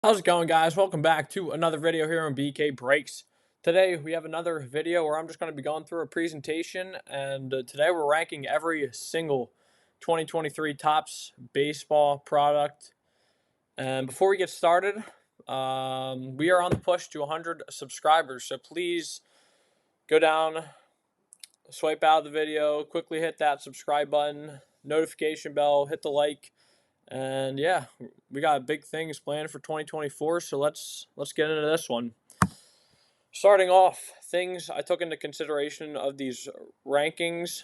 How's it going, guys? Welcome back to another video here on BK Breaks. Today we have another video where I'm just going to be going through a presentation, and today we're ranking every single 2023 Topps baseball product. And before we get started, we are on the push to 100 subscribers, so please go down, swipe out of the video, quickly hit that subscribe button, notification bell, hit the like. And yeah, we got big things planned for 2024, so let's get into this one. Starting off, things I took into consideration of these rankings.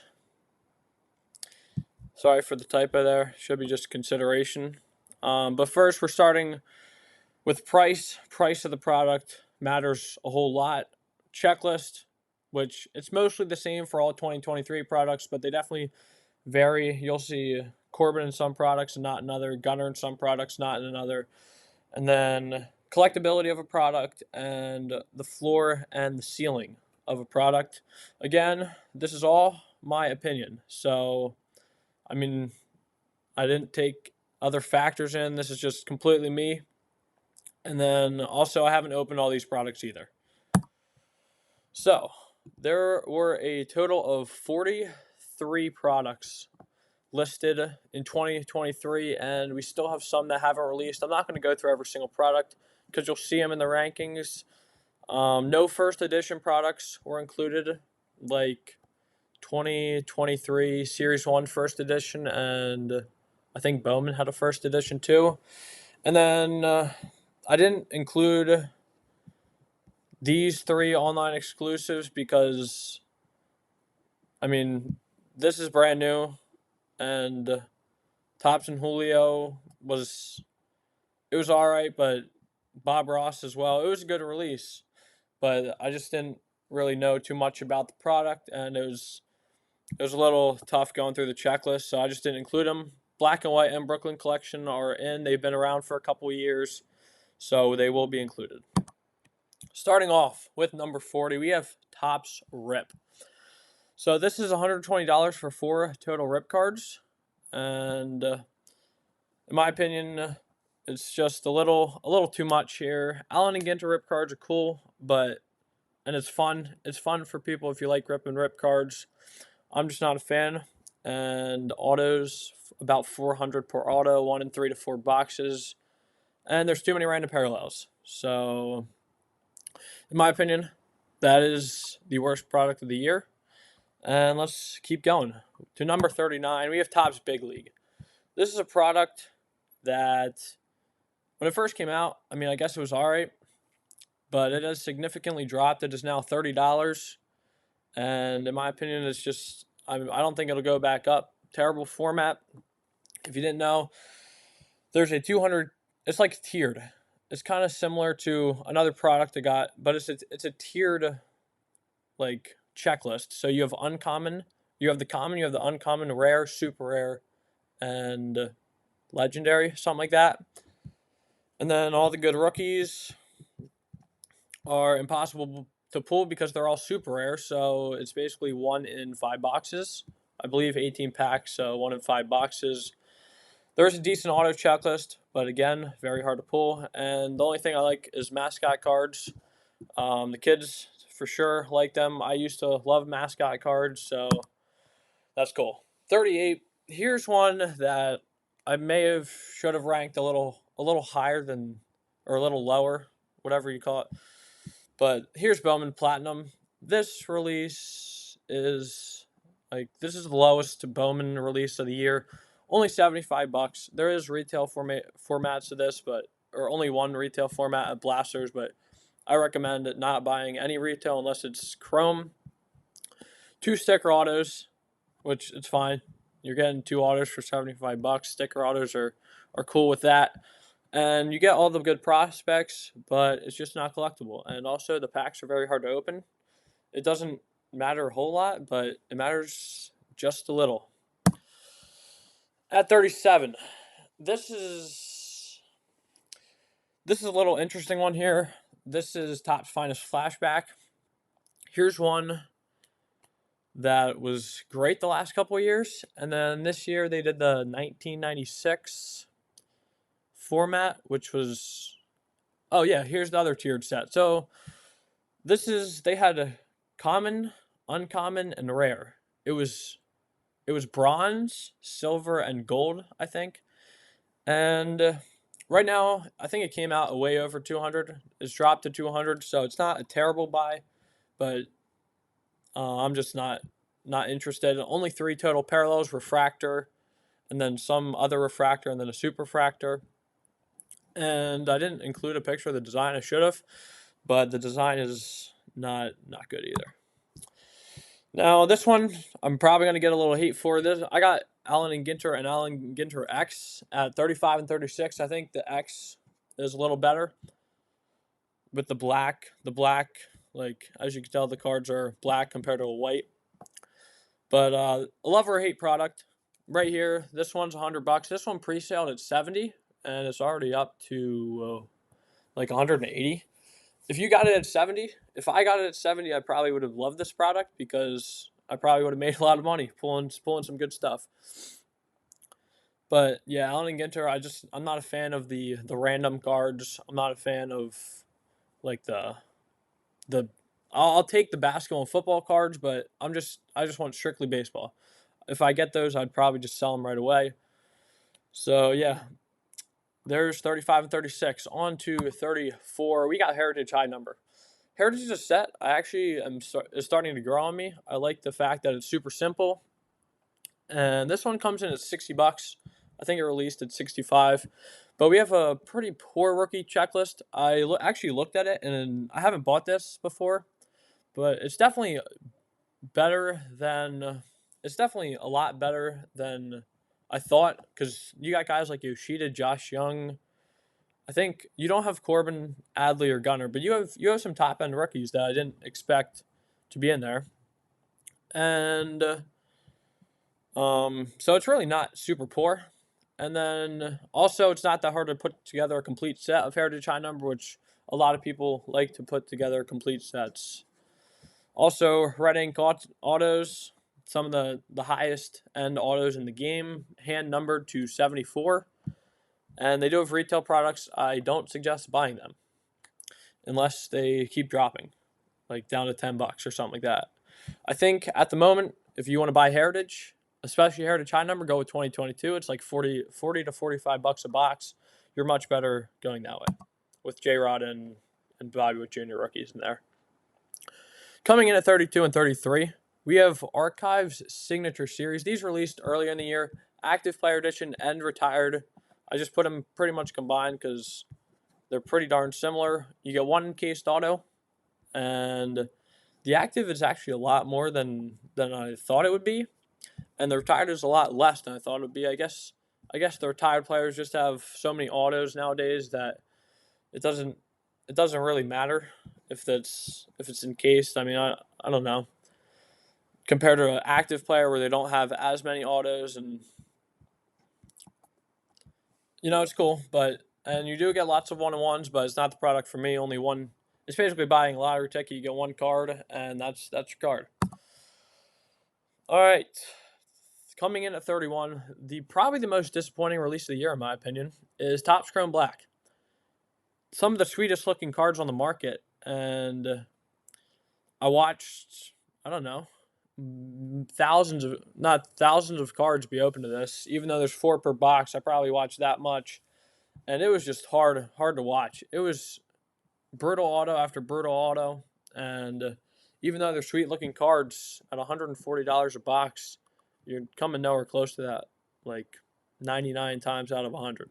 Sorry for the typo there. Should be just consideration. But first, we're starting with price. Price of the product matters a whole lot. Checklist, which it's mostly the same for all 2023 products, but they definitely vary. You'll see Corbin in some products and not in other, Gunner in some products, not in another. And then collectability of a product and the floor and the ceiling of a product. Again, this is all my opinion. So, I mean, I didn't take other factors in. This is just completely me. And then also, I haven't opened all these products either. So, there were a total of 43 products listed in 2023, and we still have some that haven't released. I'm not going to go through every single product because you'll see them in the rankings. No first edition products were included, like 2023 Series 1 first edition, and I think Bowman had a first edition too. And then I didn't include these three online exclusives because, I mean, this is brand new, and Topps and Julio was all right, but Bob Ross as well. It was a good release, but I just didn't really know too much about the product, and it was a little tough going through the checklist, so I just didn't include them. Black and White and Brooklyn Collection are in. They've been around for a couple of years, so they will be included. Starting off with number 40, we have Topps Rip. So this is $120 for 4 total Rip cards, and in my opinion, it's just a little too much here. Allen and Ginter Rip cards are cool, and it's fun. It's fun for people if you like rip cards. I'm just not a fan. And autos, about 400 per auto, 1 in 3 to 4 boxes. And there's too many random parallels. So, in my opinion, that is the worst product of the year. And let's keep going. To number 39, we have Topps Big League. This is a product that, when it first came out, I mean, I guess it was all right, but it has significantly dropped. It is now $30. And in my opinion, it's just, I don't think it'll go back up. Terrible format. If you didn't know, there's a 200, it's like tiered. It's kind of similar to another product I got, but it's a tiered, like, checklist. So you have uncommon, you have the common, you have the uncommon, rare, super rare, and legendary, something like that. And then all the good rookies are impossible to pull because they're all super rare. So it's basically 1 in 5 boxes. I believe 18 packs, so 1 in 5 boxes. There's a decent auto checklist, but again, very hard to pull. And the only thing I like is mascot cards. The kids for sure like them. I used to love mascot cards, so that's cool. 38. Here's one that I should have ranked a little higher than, or a little lower, whatever you call it. But here's Bowman Platinum. This release is this is the lowest Bowman release of the year. Only $75. There is retail formats to this, or only one retail format at Blasters, but I recommend not buying any retail unless it's Chrome. 2 sticker autos, which it's fine. You're getting 2 autos for $75. Sticker autos are cool with that. And you get all the good prospects, but it's just not collectible. And also, the packs are very hard to open. It doesn't matter a whole lot, but it matters just a little. At 37, this is a little interesting one here. This is Topps Finest Flashback. Here's one that was great the last couple of years, and then this year they did the 1996 format, which was Oh yeah, here's the other tiered set. So they had a common, uncommon, and rare. It was bronze, silver, and gold, I think. And right now, I think it came out way over 200. It's dropped to 200, so it's not a terrible buy, but I'm just not interested. Only 3 total parallels: refractor, and then some other refractor, and then a superfractor. And I didn't include a picture of the design. I should have, but the design is not good either. Now this one, I'm probably gonna get a little hate for this. I got Allen and Ginter and Allen Ginter X at 35 and 36. I think the X is a little better with the black. The black, like as you can tell, the cards are black compared to a white. But a love or hate product. Right here, this one's $100. This one pre-saled at 70, and it's already up to like 180. If you got it at 70, if I got it at 70, I probably would have loved this product because I probably would have made a lot of money pulling some good stuff. But yeah, Allen and Ginter, I'm not a fan of the random cards. I'm not a fan of like the I'll take the basketball and football cards, but I just want strictly baseball. If I get those, I'd probably just sell them right away. So yeah, there's 35 and 36. On to 34. We got Heritage High Number. Heritage is a set I actually is starting to grow on me. I like the fact that it's super simple. And this one comes in at $60. I think it released at 65. But we have a pretty poor rookie checklist. I actually looked at it, and I haven't bought this before, but it's definitely better than it's definitely a lot better than I thought, because you got guys like Yoshida, Josh Young. I think you don't have Corbin, Adley, or Gunner, but you have some top end rookies that I didn't expect to be in there, and so it's really not super poor. And then also, it's not that hard to put together a complete set of Heritage High Number, which a lot of people like to put together complete sets. Also, red ink autos, some of the highest end autos in the game, hand numbered to 74. And they do have retail products. I don't suggest buying them unless they keep dropping, like down to $10 or something like that. I think at the moment, if you want to buy Heritage, especially Heritage High Number, go with 2022. It's like 40 to $45 a box. You're much better going that way with J-Rod and Bobby with junior rookies in there. Coming in at 32 and 33, we have Archives Signature Series. These released earlier in the year. Active Player Edition and Retired. I just put them pretty much combined because they're pretty darn similar. You get one encased auto, and the active is actually a lot more than I thought it would be, and the retired is a lot less than I thought it would be. I guess the retired players just have so many autos nowadays that it doesn't really matter if it's encased. I mean, I don't know. Compared to an active player where they don't have as many autos, and it's cool, and you do get lots of one-on-ones, but it's not the product for me. Only one. It's basically buying a lottery ticket. You get one card, and that's your card. All right. Coming in at 31, probably the most disappointing release of the year, in my opinion, is Topps Chrome Black. Some of the sweetest looking cards on the market, and I watched, I don't know, thousands of cards be open to this. Even though there's 4 per box, I probably watched that much, and it was just hard to watch. It was brutal auto after brutal auto, and even though they're sweet looking cards at $140 a box, you're coming nowhere close to that, like 99 times out of 100.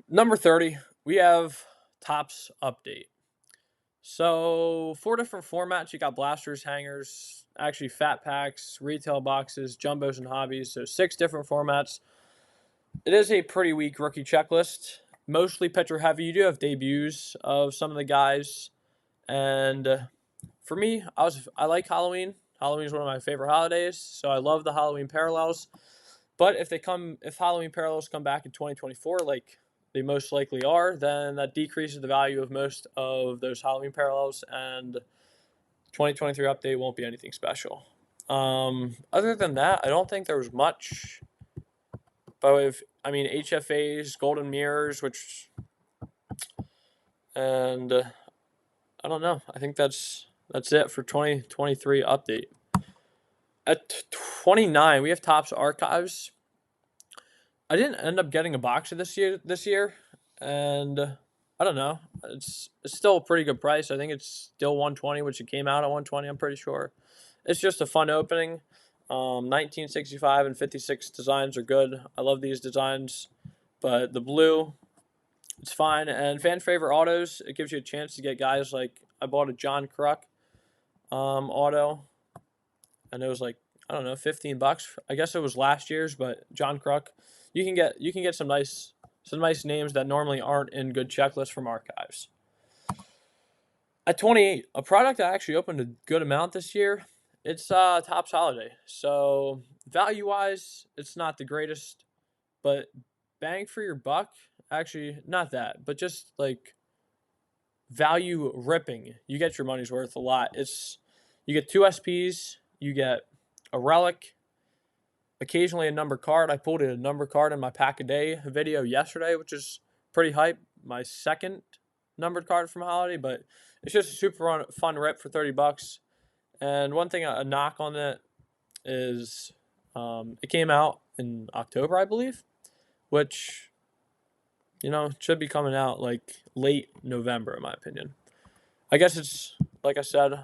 Number 30, we have Topps Update. So 4 different formats. You got blasters, hangers, actually fat packs, retail boxes, jumbos, and hobbies. So 6 different formats. It is a pretty weak rookie checklist. Mostly pitcher heavy. You do have debuts of some of the guys. And for me, I like Halloween. Halloween is one of my favorite holidays, so I love the Halloween parallels. But if Halloween parallels come back in 2024, like they most likely are, then that decreases the value of most of those Halloween parallels, and 2023 update won't be anything special. Other than that, I don't think there was much. But HFAs, golden mirrors, which And I don't know. I think that's it for 2023 update. At 29, we have Topps Archives. I didn't end up getting a box of this year, and I don't know. It's still a pretty good price. I think it's still 120, which it came out at 120. I'm pretty sure. It's just a fun opening. 1965 and 56 designs are good. I love these designs, but the blue, it's fine. And fan favorite autos, it gives you a chance to get guys like I bought a John Kruk auto, and it was like, I don't know, $15. I guess it was last year's, but John Kruk, you can get some nice names that normally aren't in good checklists from archives. At 28, a product I actually opened a good amount this year. It's Topps Holiday. So value wise, it's not the greatest, but bang for your buck, actually not that, but just like value ripping, you get your money's worth a lot. You get 2 SPs, you get a relic, occasionally a number card. I pulled a number card in my pack a day video yesterday, which is pretty hype. My second numbered card from Holiday, but it's just a super fun rip for $30. And one thing, a knock on it is it came out in October, I believe, which, should be coming out like late November, in my opinion. I guess it's, like I said,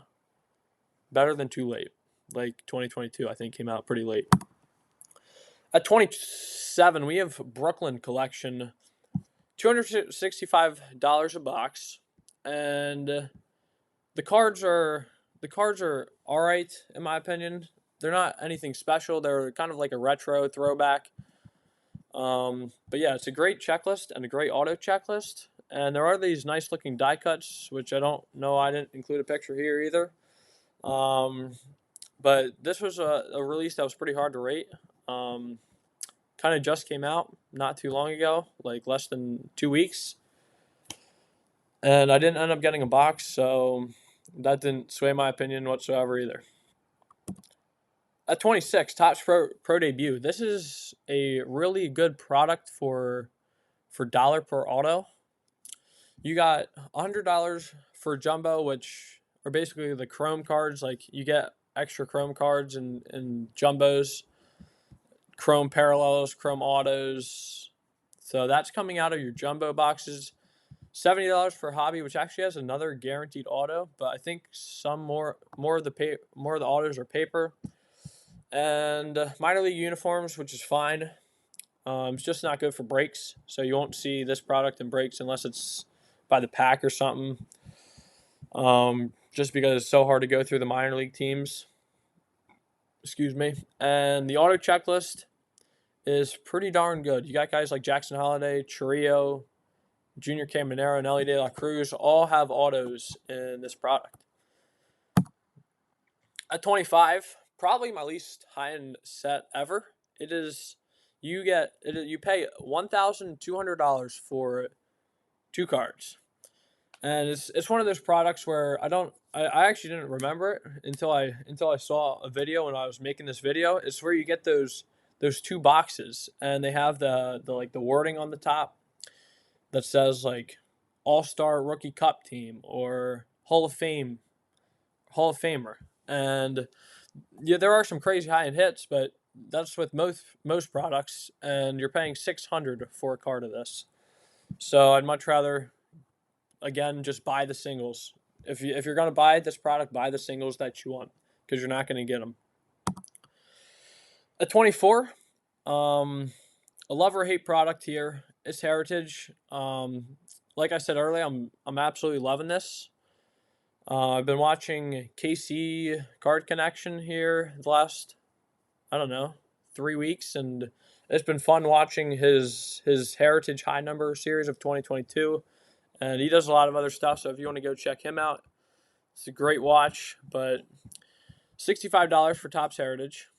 better than too late. Like 2022, I think, came out pretty late. At 27, we have Brooklyn Collection, $265 a box, and the cards are all right in my opinion. They're not anything special. They're kind of like a retro throwback. But yeah, it's a great checklist and a great auto checklist. And there are these nice looking die cuts, which I don't know. I didn't include a picture here either. But this was a release that was pretty hard to rate. Kind of just came out not too long ago, like less than 2 weeks. And I didn't end up getting a box, so that didn't sway my opinion whatsoever either. At 26, Topps Pro Debut. This is a really good product for dollar per auto. You got $100 for jumbo, which are basically the chrome cards. Like you get extra chrome cards and jumbos, chrome parallels, chrome autos. So that's coming out of your jumbo boxes. $70 for hobby, which actually has another guaranteed auto, but I think some more of the autos are paper. And minor league uniforms, which is fine. It's just not good for breaks, so you won't see this product in breaks unless it's by the pack or something. Just because it's so hard to go through the minor league teams. Excuse me. And the auto checklist is pretty darn good. You got guys like Jackson Holiday, Chirrillo, Junior Caminero, and Ellie De La Cruz all have autos in this product. At 25, probably my least high-end set ever. It is you pay $1,200 for 2 cards, and it's one of those products where I actually didn't remember it until I saw a video when I was making this video. It's where you get those 2 boxes, and they have the wording on the top that says like All-Star Rookie Cup Team or Hall of Famer. And yeah, there are some crazy high-end hits, but that's with most products, and you're paying $600 for a card of this. So I'd much rather, again, just buy the singles. If you're gonna buy this product, buy the singles that you want, because you're not gonna get them. At 24, a love or hate product here. It's Heritage. Like I said earlier, I'm absolutely loving this. I've been watching KC Card Connection here the last, I don't know, 3 weeks, and it's been fun watching his Heritage High Number series of 2022, and he does a lot of other stuff, so if you want to go check him out, it's a great watch. But $65 for Topps Heritage.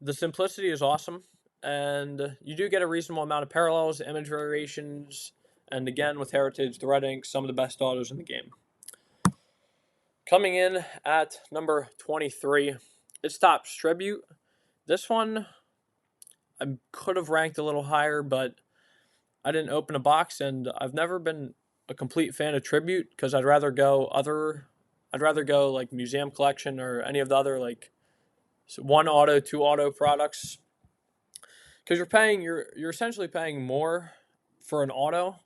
The simplicity is awesome, and you do get a reasonable amount of parallels, image variations, and again, with Heritage, the red ink, some of the best autos in the game. Coming in at number 23, it's Topps Tribute. This one I could have ranked a little higher, but I didn't open a box, and I've never been a complete fan of Tribute because I'd rather go like Museum Collection or any of the other like one auto, two auto products. Because you're essentially paying more for an auto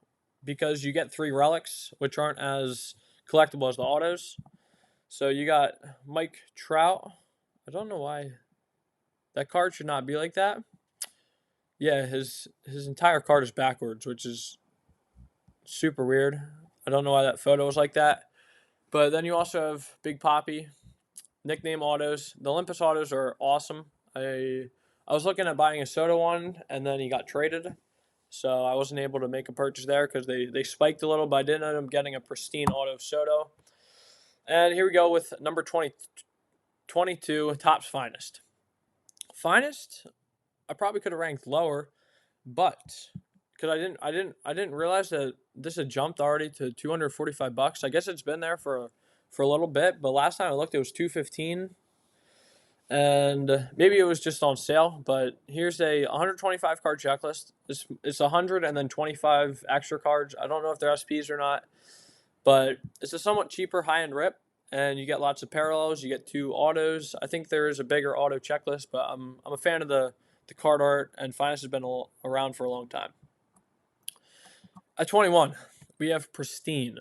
because you get 3 relics, which aren't as collectible as the autos. So you got Mike Trout. I don't know why that card should not be like that. Yeah, his entire card is backwards, which is super weird. I don't know why that photo was like that. But then you also have Big Poppy, nickname autos. The Olympus autos are awesome. I was looking at buying a Soto one, and then he got traded. So I wasn't able to make a purchase there because they spiked a little, but I did end up getting a pristine auto Soto. And here we go with number 22, Topps Finest. Finest, I probably could have ranked lower, but because I didn't realize that this had jumped already to $245. I guess it's been there for a little bit, but last time I looked, it was $215, and maybe it was just on sale. But here's a 125 card checklist. It's 100 and then 25 extra cards. I don't know if they're SPs or not, but it's a somewhat cheaper high-end rip, and you get lots of parallels. You get 2 autos. I think there is a bigger auto checklist, but I'm a fan of the card art, and Finest has been around for a long time. At 21, we have Pristine.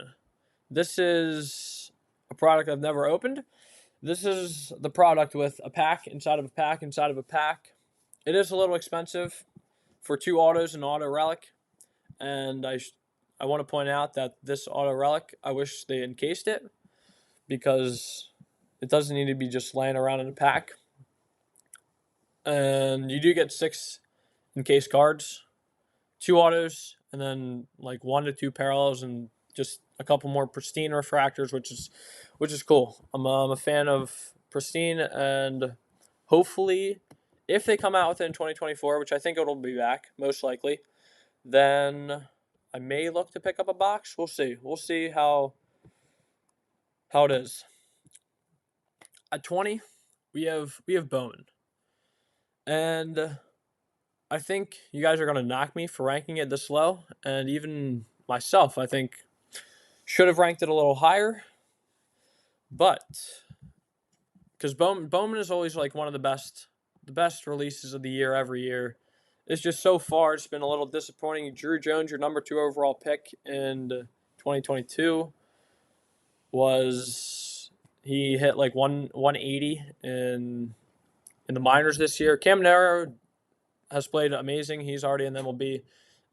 This is a product I've never opened. This is the product with a pack inside of a pack inside of a pack. It is a little expensive for 2 autos and auto relic, and I want to point out that this auto relic, I wish they encased it because it doesn't need to be just laying around in a pack. And you do get 6 encased cards, 2 autos, and then like 1 to 2 parallels, and just a couple more pristine refractors, which is cool. I'm a fan of pristine, and hopefully, if they come out within 2024, which I think it'll be back most likely, then I may look to pick up a box. We'll see. We'll see how it is. At 20, we have Bowman, and I think you guys are going to knock me for ranking it this low, and even myself, I think, should have ranked it a little higher. But because Bowman is always like one of the best releases of the year every year. It's just so far it's been a little disappointing. Drew Jones, your number 2 overall pick in 2022, he hit like 180 in the minors this year. Cam Nero has played amazing. He's already in the MLB.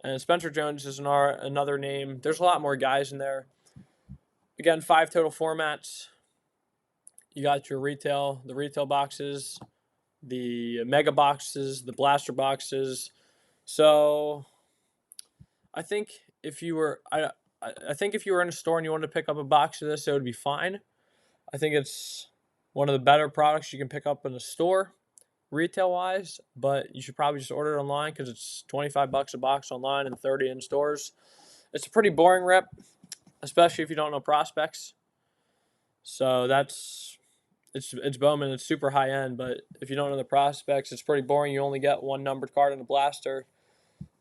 And Spencer Jones is another name. There's a lot more guys in there. Again, 5 total formats. You got your the retail boxes, the mega boxes, the blaster boxes. So I think if you were in a store and you wanted to pick up a box of this, it would be fine. I think it's one of the better products you can pick up in a store, retail-wise, but you should probably just order it online because it's $25 a box online and $30 in stores. It's a pretty boring rip, especially if you don't know prospects. So it's Bowman. It's super high-end, but if you don't know the prospects, it's pretty boring. You only get 1 numbered card in a blaster.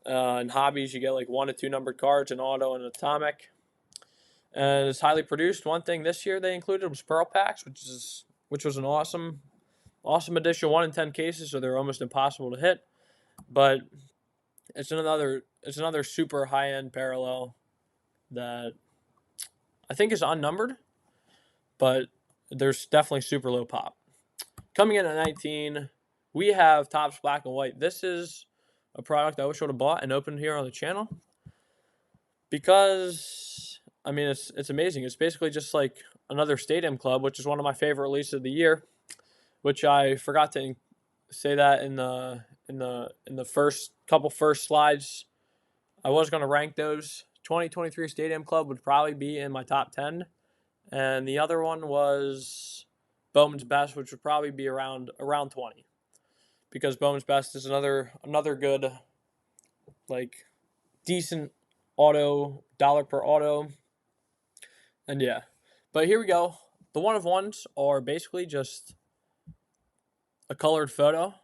In hobbies, you get like 1 to 2 numbered cards in auto and atomic. And it's highly produced. One thing this year they included was Pearl Packs, which was an awesome addition. 1 in 10 cases, so they're almost impossible to hit. But it's another super high-end parallel that I think is unnumbered, but there's definitely super low pop. Coming in at 19, we have Topps Black and White. This is a product I wish I would have bought and opened here on the channel because, I mean, it's amazing. It's basically just like another Stadium Club, which is one of my favorite releases of the year, which I forgot to say that in the first slides. I was going to rank those. 2023 Stadium Club would probably be in my top 10, and the other one was Bowman's Best, which would probably be around 20, because Bowman's Best is another good, like, decent auto, dollar per auto. And yeah, but here we go. The one of ones are basically just a colored photo,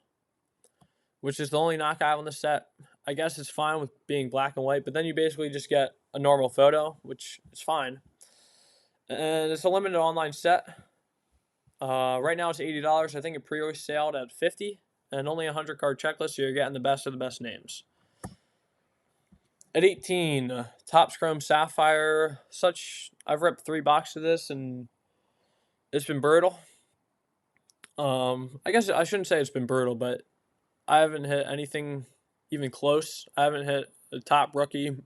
which is the only knock I have on the set. I guess it's fine with being black and white, but then you basically just get a normal photo, which is fine. And it's a limited online set. Right now it's $80. I think it pre-order sailed at $50, and only a 100-card checklist, so you're getting the best of the best names. At 18, Topps Chrome Sapphire. I've ripped 3 boxes of this, and it's been brutal. I guess I shouldn't say it's been brutal, but I haven't hit anything even close. I haven't hit a top rookie.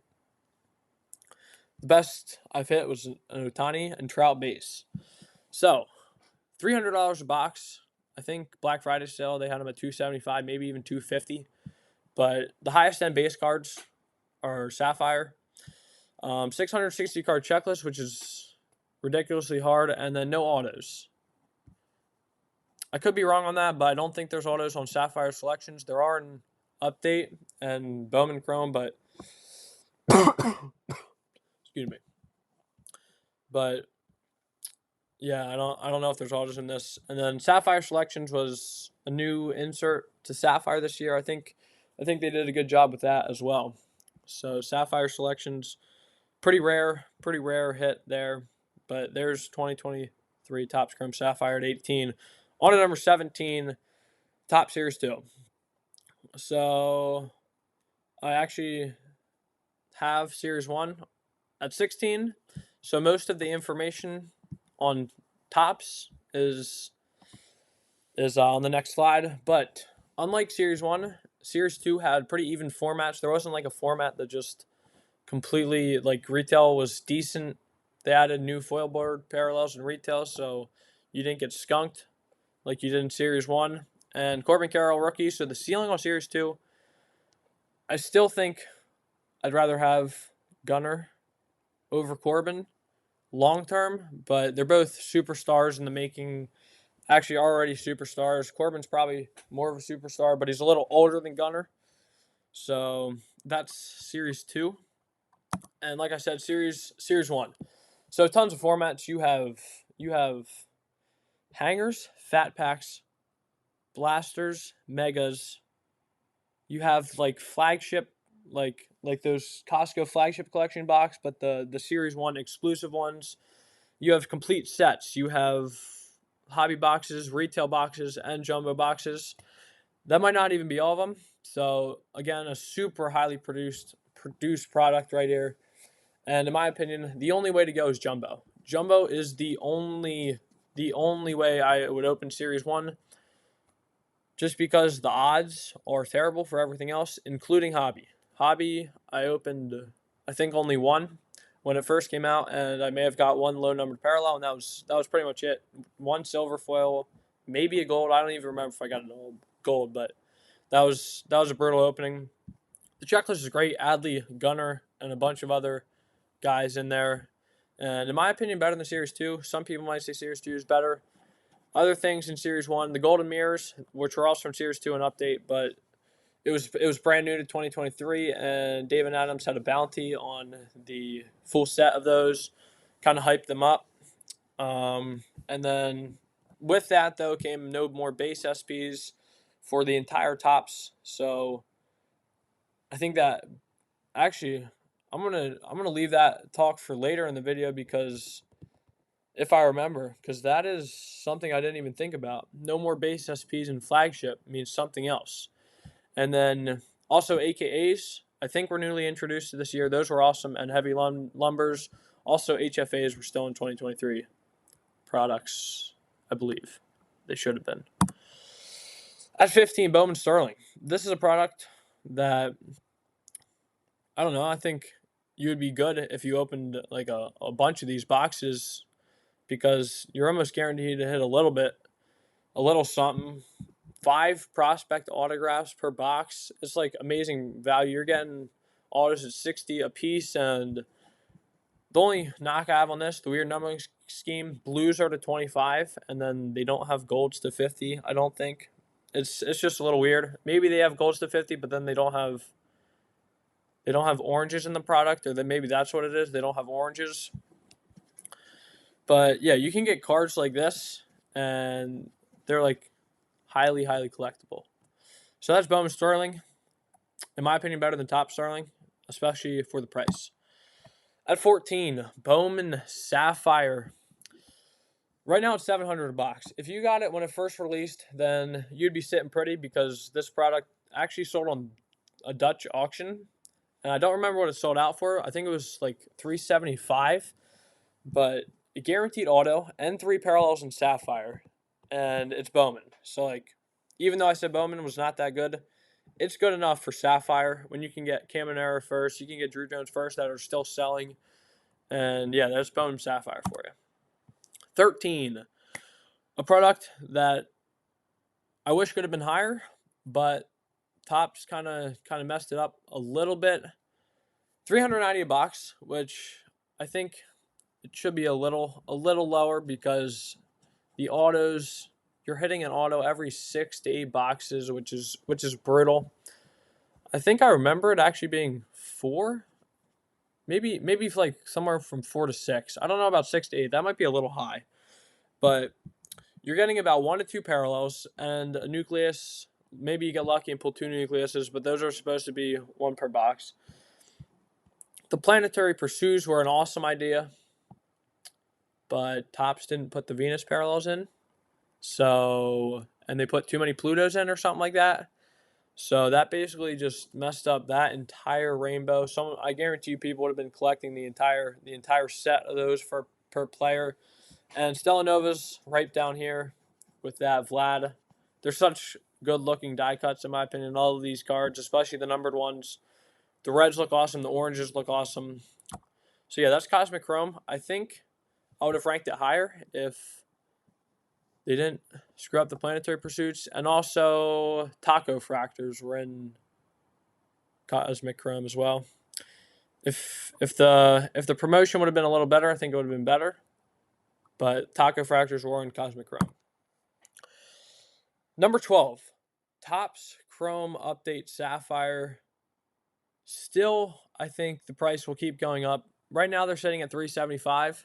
The best I've hit was an Ohtani and Trout base. So, $300 a box. I think Black Friday sale, they had them at $275, maybe even $250. But the highest end base cards are Sapphire. 660 card checklist, which is ridiculously hard, and then no autos. I could be wrong on that, but I don't think there's autos on Sapphire selections. There are in Update and Bowman Chrome, but excuse me. But yeah, I don't know if there's autos in this. And then Sapphire selections was a new insert to Sapphire this year. I think they did a good job with that as well. So Sapphire selections, pretty rare hit there. But there's 2023 Topps Chrome Sapphire at 18. On to number 17, Top Series 2. So I actually have Series 1 at 16. So most of the information on Topps is on the next slide. But unlike Series 1, Series 2 had pretty even formats. There wasn't like a format that just completely, like, retail was decent. They added new foil board parallels and retail, so you didn't get skunked like you did in Series 1. And Corbin Carroll rookie, so the ceiling on Series 2, I still think I'd rather have Gunnar over Corbin long term, but they're both superstars in the making. Actually, already superstars. Corbin's probably more of a superstar, but he's a little older than Gunnar. So that's Series 2. And like I said, Series 1. So tons of formats. You have hangers, fat packs, blasters, megas. You have like flagship, like those Costco flagship collection box, but the Series 1 exclusive ones. You have complete sets. You have hobby boxes, retail boxes, and jumbo boxes. That might not even be all of them. So again, a super highly produced product right here. And in my opinion, the only way to go is jumbo. Jumbo is the only way I would open Series 1, just because the odds are terrible for everything else, including hobby. Hobby, I opened, I think, only one when it first came out, and I may have got one low numbered parallel, and that was pretty much it. One silver foil, maybe a gold. I don't even remember if I got a gold, but that was a brutal opening. The checklist is great. Adley, Gunnar, and a bunch of other guys in there. And in my opinion, better than Series 2. Some people might say Series 2 is better. Other things in Series 1, the Golden Mirrors, which were also from Series 2 and Update, but it was brand new to 2023, and David Adams had a bounty on the full set of those, kind of hyped them up. And then with that, though, came no more base SPs for the entire Topps. So I think that actually I'm gonna leave that talk for later in the video, because if I remember, because that is something I didn't even think about. No more base SPs and flagship means something else. And then also AKAs, I think were newly introduced to this year. Those were awesome. And heavy lumbers. Also HFAs were still in 2023 products, I believe. They should have been. At 15, Bowman Sterling. This is a product that, I don't know, I think you would be good if you opened like a bunch of these boxes, because you're almost guaranteed to hit a little something. 5 prospect autographs per box. It's like amazing value. You're getting autos at 60 a piece, and the only knock I have on this, the weird numbering scheme, blues are to 25, and then they don't have golds to 50. I don't think it's just a little weird. Maybe they have golds to 50, but then they don't have oranges in the product, or then maybe that's what it is. They don't have oranges. But yeah, you can get cards like this, and they're like highly collectible. So that's Bowman Sterling. in my opinion, better than Top Sterling, especially for the price. At 14, Bowman Sapphire. Right now it's $700 a box. If you got it when it first released, then you'd be sitting pretty because this product actually sold on a Dutch auction. And I don't remember what it sold out for. I think it was like $375, but a guaranteed auto and 3 parallels in Sapphire. And it's Bowman. So like, even though I said Bowman was not that good, it's good enough for Sapphire. When you can get Caminero first, you can get Drew Jones first that are still selling. And yeah, there's Bowman Sapphire for you. 13, a product that I wish could have been higher, but Topps kind of messed it up a little bit. $390 a box, which I think it should be a little lower because the autos, you're hitting an auto every 6 to 8 boxes, which is brutal. I think I remember it actually being 4, maybe like somewhere from 4 to 6. I don't know about 6 to 8. That might be a little high, but you're getting about 1 to 2 parallels and a nucleus. Maybe you get lucky and pull 2 nucleuses, but those are supposed to be 1 per box. The planetary pursuits were an awesome idea, but Topps didn't put the Venus parallels in. So, and they put too many Plutos in or something like that. So that basically just messed up that entire rainbow. I guarantee you people would have been collecting the entire set of those per player. And Stellanova's right down here with that Vlad. They're such good looking die cuts in my opinion. All of these cards, especially the numbered ones. The reds look awesome. The oranges look awesome. So yeah, that's Cosmic Chrome. I think I would have ranked it higher if they didn't screw up the planetary pursuits. And also Taco Fractors were in Cosmic Chrome as well. If the promotion would have been a little better, I think it would have been better. But Taco Fractors were in Cosmic Chrome. Number 12, Topps Chrome Update Sapphire. Still, I think the price will keep going up. Right now they're sitting at $375,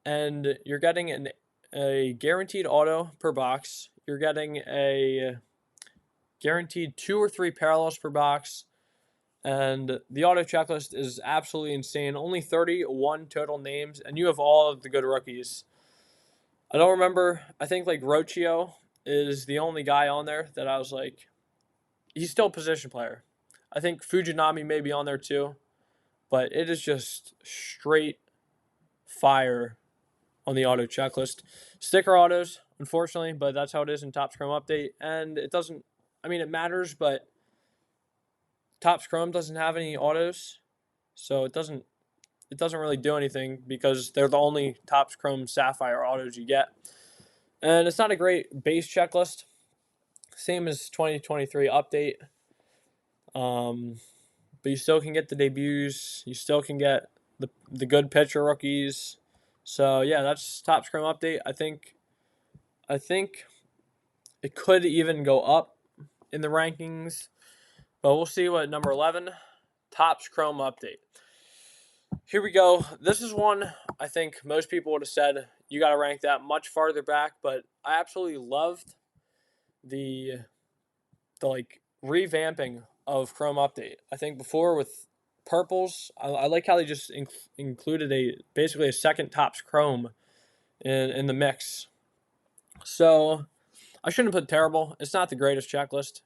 and you're getting a guaranteed auto per box. You're getting a guaranteed 2 or 3 parallels per box, and the auto checklist is absolutely insane. Only 31 total names, and you have all of the good rookies. I don't remember. I think like Rocio is the only guy on there that I was like, he's still a position player. I think Fujinami may be on there too, but it is just straight fire on the auto checklist. Sticker autos, unfortunately, but that's how it is in Topps Chrome Update. And it doesn't, I mean, it matters, but Topps Chrome doesn't have any autos, so it doesn't really do anything because they're the only Topps Chrome Sapphire autos you get. And it's not a great base checklist. Same as 2023 update. But you still can get the debuts. You still can get the good pitcher rookies. So yeah, that's Topps Chrome Update. I think it could even go up in the rankings, but we'll see what number 11, Topps Chrome Update. Here we go. This is one I think most people would have said you got to rank that much farther back, but I absolutely loved the like revamping of Chrome Update. I think before with purples, I like how they just included basically a second Topps Chrome in the mix. So I shouldn't have put terrible. It's not the greatest checklist,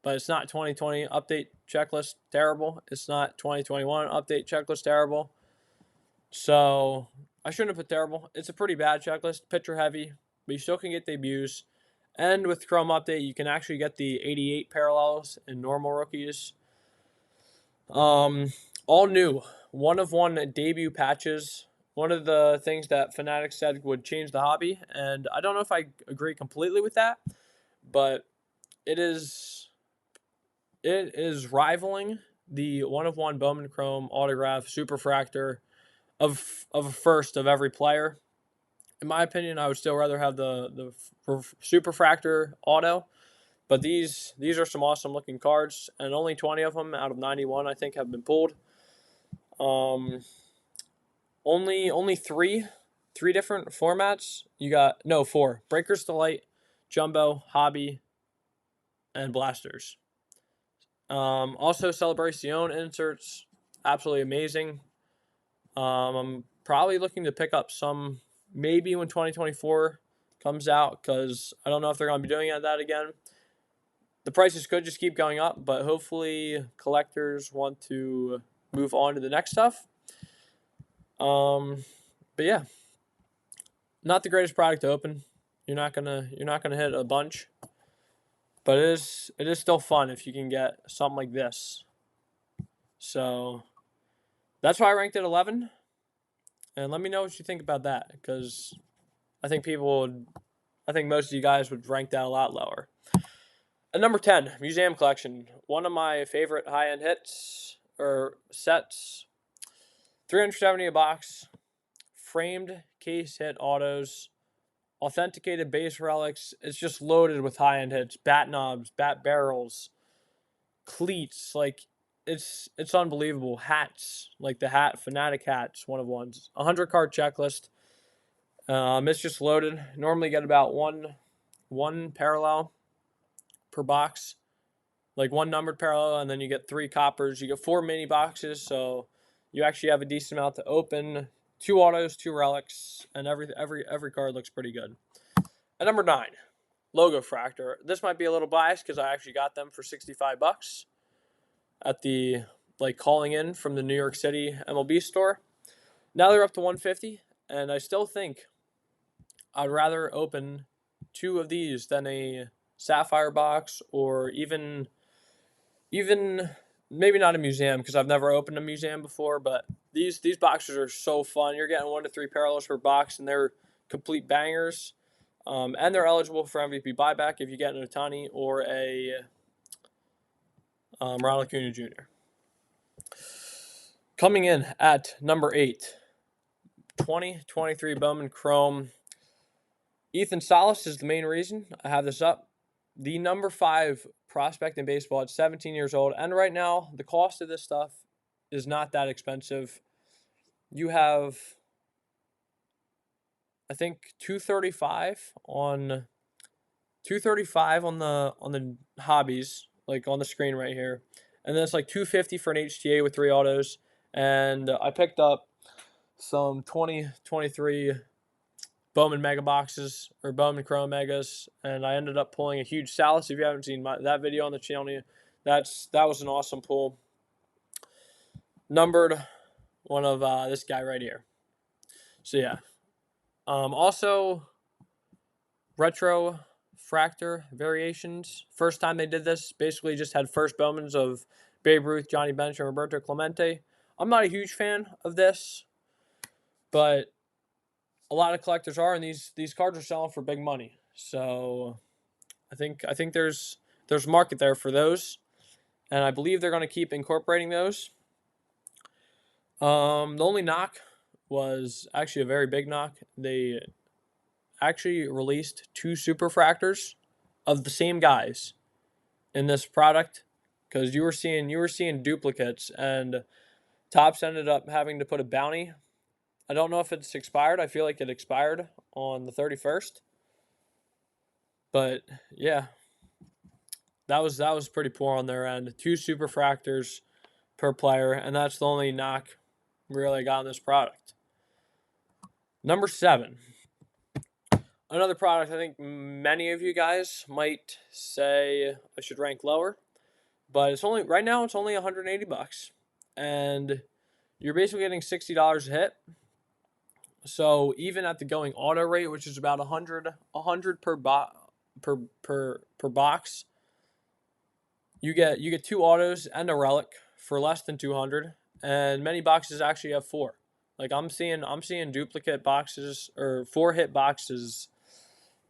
but it's not 2020 update checklist terrible. It's not 2021 update checklist terrible. So I shouldn't have put terrible. It's a pretty bad checklist, pitcher heavy, but you still can get debuts. And with Chrome Update, you can actually get the 88 parallels in normal rookies. All new, 1-of-1 debut patches. One of the things that Fanatics said would change the hobby, and I don't know if I agree completely with that, but it is rivaling the 1-of-1 Bowman Chrome autograph Superfractor of a first of every player. In my opinion, I would still rather have the Superfractor auto, but these are some awesome looking cards, and only 20 of them out of 91 I think have been pulled. Only three different formats. You got 4: Breakers Delight, Jumbo, Hobby, and Blasters. Also, Celebracion inserts, absolutely amazing. I'm probably looking to pick up some maybe when 2024 comes out, because I don't know if they're going to be doing that again. The prices could just keep going up, but hopefully collectors want to move on to the next stuff. But yeah, not the greatest product to open. You're not gonna hit a bunch, but it is still fun if you can get something like this. So that's why I ranked it 11. And let me know what you think about that, because I think I think most of you guys would rank that a lot lower. At number 10, Museum Collection. One of my favorite high-end hits or sets. $370 a box. Framed case hit autos. Authenticated base relics. It's just loaded with high-end hits. Bat knobs, bat barrels, cleats. Like, it's unbelievable. Hats, like the Fanatic hats, one of ones. 100-card checklist. It's just loaded. Normally get about one parallel per box, like one numbered parallel, and then you get 3 coppers. You get 4 mini boxes, so you actually have a decent amount to open. 2 autos, 2 relics, and every card looks pretty good. At number 9, Logo Fractor. This might be a little biased because I actually got them for $65 at the calling in from the New York City MLB store. Now they're up to $150, and I still think I'd rather open 2 of these than a Sapphire box, or even maybe not a museum, because I've never opened a museum before, but these boxes are so fun. You're getting 1 to 3 parallels per box, and they're complete bangers. And they're eligible for MVP buyback if you get an Ohtani or a Ronald Acuna Jr. Coming in at number 8, 2023 Bowman Chrome. Ethan Salas is the main reason I have this up. The number 5 prospect in baseball at 17 years old. And right now, the cost of this stuff is not that expensive. You have, I think, $235 on the hobbies, like on the screen right here. And then it's like $250 for an HTA with 3 autos. And I picked up some 2023 Bowman Mega Boxes, or Bowman Chrome Megas, and I ended up pulling a huge Salas. If you haven't seen that video on the channel, that was an awesome pull. Numbered one of this guy right here. So yeah. Also, Retro Fractor variations. First time they did this, basically just had first Bowmans of Babe Ruth, Johnny Bench, and Roberto Clemente. I'm not a huge fan of this, but a lot of collectors are, and these cards are selling for big money. So I think there's market there for those, and I believe they're going to keep incorporating those. The only knock was actually a very big knock. They actually released 2 super fractors of the same guys in this product, because you were seeing duplicates, and Topps ended up having to put a bounty. I don't know if it's expired. I feel like it expired on the 31st. But yeah, that was pretty poor on their end. 2 super fractors per player, and that's the only knock really I got on this product. Number 7. Another product I think many of you guys might say I should rank lower, but it's only right now it's only $180, and you're basically getting $60 a hit. So even at the going auto rate, which is about 100 per box, you get 2 autos and a relic for less than 200, and many boxes actually have 4. Like I'm seeing duplicate boxes, or 4 hit boxes,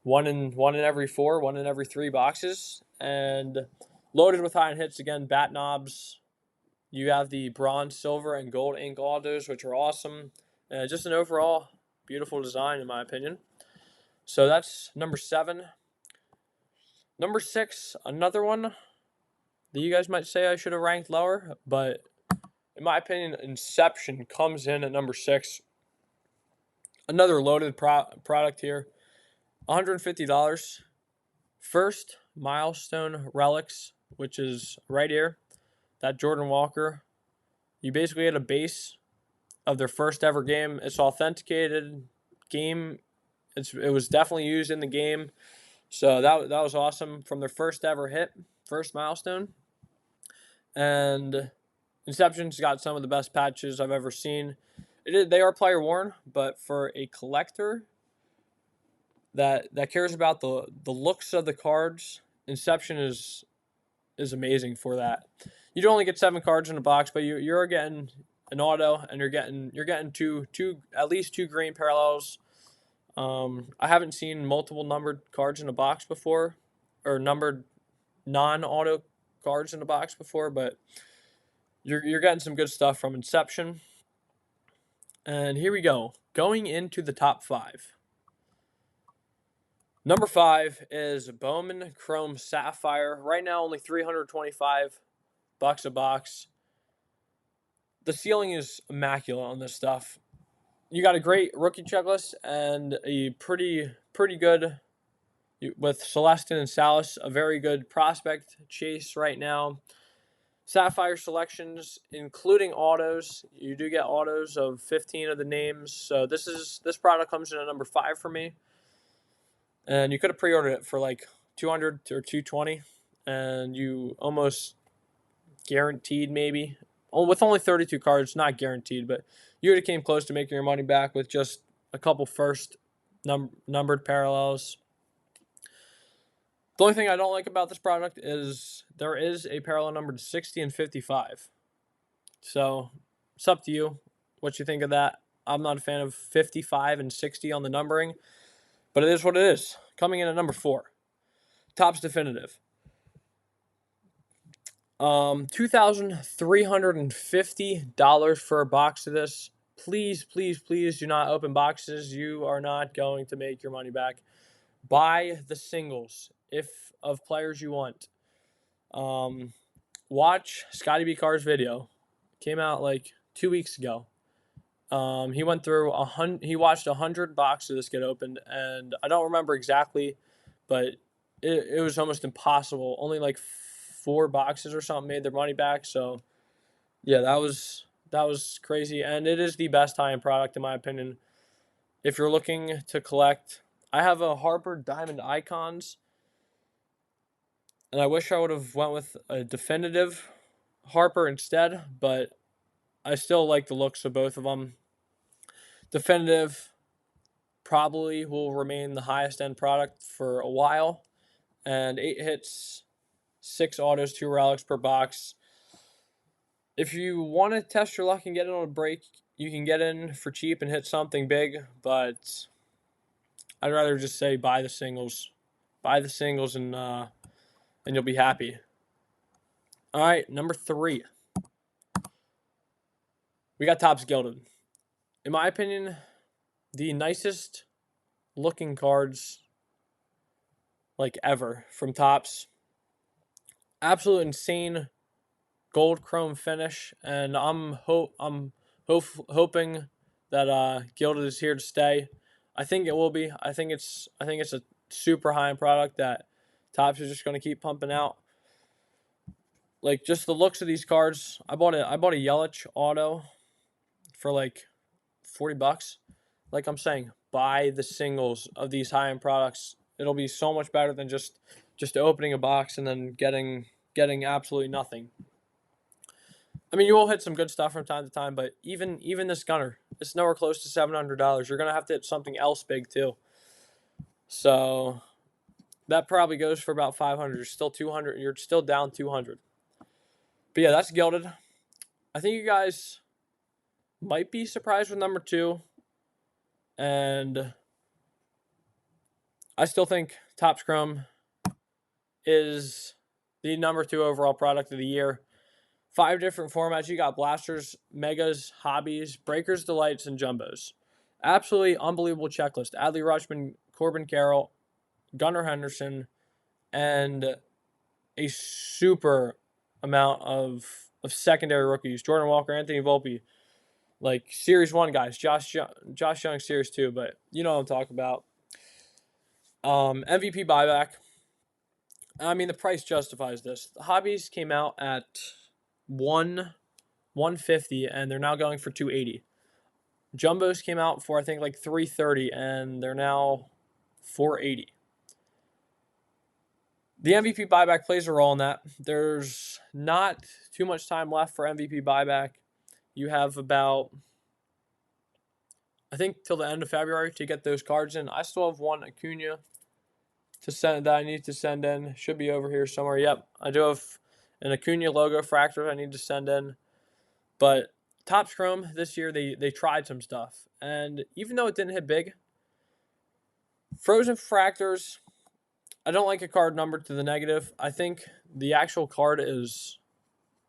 one in every 4, 1 in every 3 boxes, and loaded with high-end hits again. Bat knobs. You have the bronze, silver, and gold ink autos, which are awesome. Just an overall beautiful design, in my opinion. So that's number 7. Number 6, another one that you guys might say I should have ranked lower, but in my opinion, Inception comes in at number 6. Another loaded product here. $150. First Milestone Relics, which is right here. that Jordan Walker, you basically had a base of their first ever game. It's authenticated game. It was definitely used in the game. So that was awesome from their first ever hit, first milestone. And Inception's got some of the best patches I've ever seen. They are player worn, but for a collector that cares about the looks of the cards, Inception is amazing for that. You'd only get 7 cards in a box, but you're getting an auto, and you're getting two at least 2 green parallels. I haven't seen multiple numbered cards in a box before, or numbered non-auto cards in a box before, but you're getting some good stuff from Inception. And here we go, going into the top 5. Number 5 is Bowman Chrome Sapphire. Right now, only $325 a box. The ceiling is immaculate on this stuff. You got a great rookie checklist and a pretty good with Celestin and Salas, a very good prospect chase right now. Sapphire selections, including autos. You do get autos of 15 of the names. So this product comes in at number 5 for me. And you could have pre-ordered it for like $200 or $220, and you almost guaranteed maybe. With only 32 cards, not guaranteed, but you would have came close to making your money back with just a couple first numbered parallels. The only thing I don't like about this product is there is a parallel numbered 60 and 55. So it's up to you what you think of that. I'm not a fan of 55 and 60 on the numbering, but it is what it is. Coming in at number 4, Topps Definitive. $2,350 for a box of this. Please, please, please do not open boxes. You are not going to make your money back. Buy the singles of players you want. Watch Scotty B. Carr's video. Came out like 2 weeks ago. He went through he watched 100 boxes of this get opened, and I don't remember exactly, but it was almost impossible. Only like 4 boxes or something made their money back. So yeah, that was crazy, and it is the best high-end product in my opinion. If you're looking to collect, I have a Harper Diamond Icons, and I wish I would have went with a definitive Harper instead, but I still like the looks of both of them. Definitive probably will remain the highest end product for a while, and 8 hits, 6 autos, 2 relics per box. If you want to test your luck and get in on a break, you can get in for cheap and hit something big, but I'd rather just say buy the singles. Buy the singles and you'll be happy. All right, number 3. We got Topps Gilded. In my opinion, the nicest looking cards like ever from Topps. Absolute insane gold chrome finish, and I'm hoping that Gilded is here to stay. I think it will be. I think it's a super high-end product that Topps is just going to keep pumping out. Like, just the looks of these cards. I bought a Yelich auto for like $40. Like I'm saying, buy the singles of these high-end products. It'll be so much better than just opening a box and then getting absolutely nothing. I mean, you will hit some good stuff from time to time, but even this gunner, it's nowhere close to $700. You're gonna have to hit something else big too. So that probably goes for about $500. You're still $200. You're still down $200. But yeah, that's Gilded. I think you guys might be surprised with number 2, and I still think Topps Chrome is the number 2 overall product of the year. 5 different formats. You got blasters, megas, hobbies, breakers, delights, and jumbos. Absolutely unbelievable checklist. Adley Rutschman, Corbin Carroll, Gunnar Henderson, and a super amount of secondary rookies. Jordan Walker, Anthony Volpe, like Series 1 guys. Josh Young, Series 2, but you know what I'm talking about. MVP buyback. I mean, the price justifies this. The hobbies came out at 150, and they're now going for 280. Jumbos came out for I think like 330, and they're now 480. The MVP buyback plays a role in that. There's not too much time left for MVP buyback. You have about, I think, till the end of February to get those cards in. I still have one Acuna to send that I need to send in. Should be over here somewhere. Yep, I do have an Acuna logo fractor I need to send in. But Topps Chrome this year, they tried some stuff. And even though it didn't hit big, Frozen Fractors, I don't like a card numbered to the negative. I think the actual card is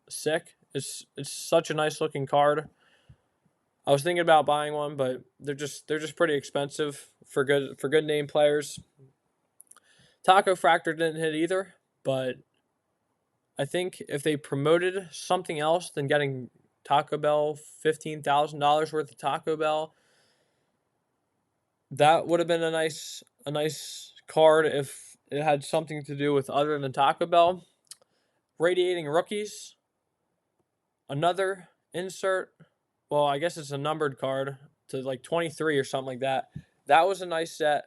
sick. It's such a nice looking card. I was thinking about buying one, but they're just pretty expensive for good name players. Taco Fractor didn't hit either, but I think if they promoted something else than getting Taco Bell, $15,000 worth of Taco Bell, that would have been a nice card if it had something to do with other than Taco Bell. Radiating Rookies, another insert. Well, I guess it's a numbered card to like 23 or something like that. That was a nice set.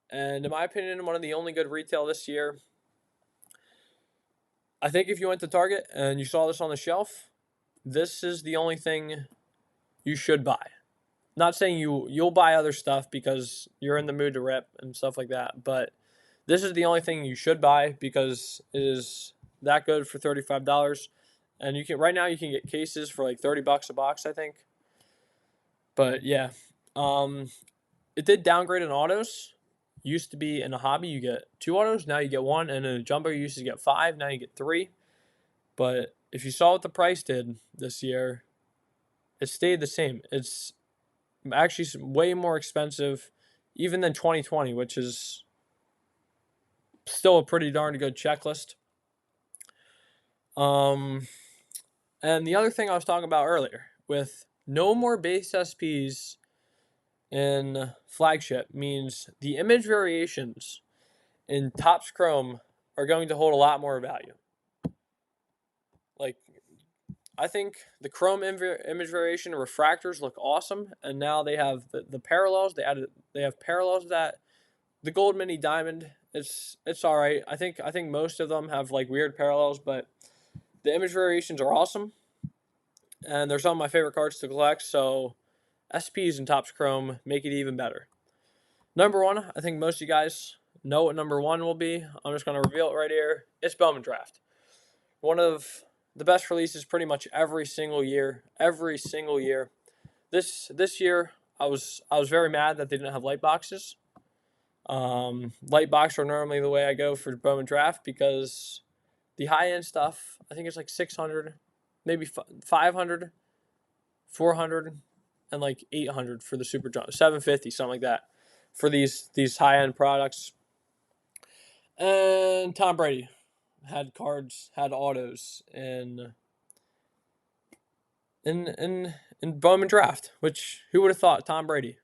And in my opinion, one of the only good retail this year. I think if you went to Target and you saw this on the shelf, this is the only thing you should buy. Not saying you'll buy other stuff because you're in the mood to rip and stuff like that, but this is the only thing you should buy because it is that good for $35. And right now you can get cases for like $30 a box, I think. But yeah, it did downgrade in autos. Used to be in a hobby you get 2 autos, now you get 1, and in a jumbo you used to get 5, now you get 3. But if you saw what the price did this year, it stayed the same. It's actually way more expensive even than 2020, which is still a pretty darn good checklist. And the other thing I was talking about earlier, with no more base SPs in flagship, means the image variations in Topps Chrome are going to hold a lot more value. Like, I think the Chrome image variation refractors look awesome, and now they have the parallels. They have parallels of that. The Gold Mini Diamond, it's all right. I think most of them have like weird parallels, but the image variations are awesome, and they're some of my favorite cards to collect. So SPs and Topps Chrome make it even better. Number one, I think most of you guys know what number one will be. I'm just going to reveal it right here. It's Bowman Draft. One of the best releases pretty much every single year. Every single year. This year, I was very mad that they didn't have light boxes. Light box are normally the way I go for Bowman Draft because the high-end stuff, I think it's like 600, maybe 500, 400, and like 800 for the Super Jump, 750, something like that, for these high-end products. And Tom Brady had cards, had autos in Bowman Draft, which who would have thought Tom Brady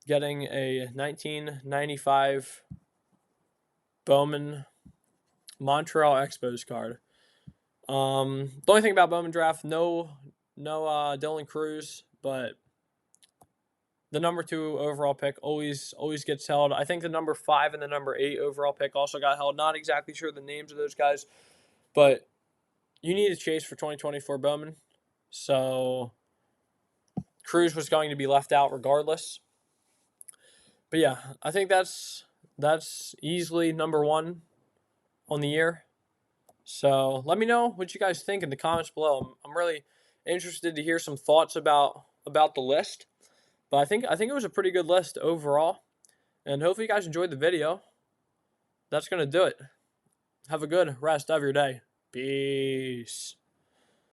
getting a 1995 Bowman Montreal Expos card. The only thing about Bowman Draft, no Dylan Cruz, but the number 2 overall pick always gets held. I think the number 5 and the number 8 overall pick also got held. Not exactly sure the names of those guys, but you need a chase for 2024 Bowman. So Cruz was going to be left out regardless. But yeah, I think that's easily number 1 on the year. So let me know what you guys think in the comments below. I'm really interested to hear some thoughts about the list. But I think it was a pretty good list overall. And hopefully you guys enjoyed the video. That's going to do it. Have a good rest of your day. Peace.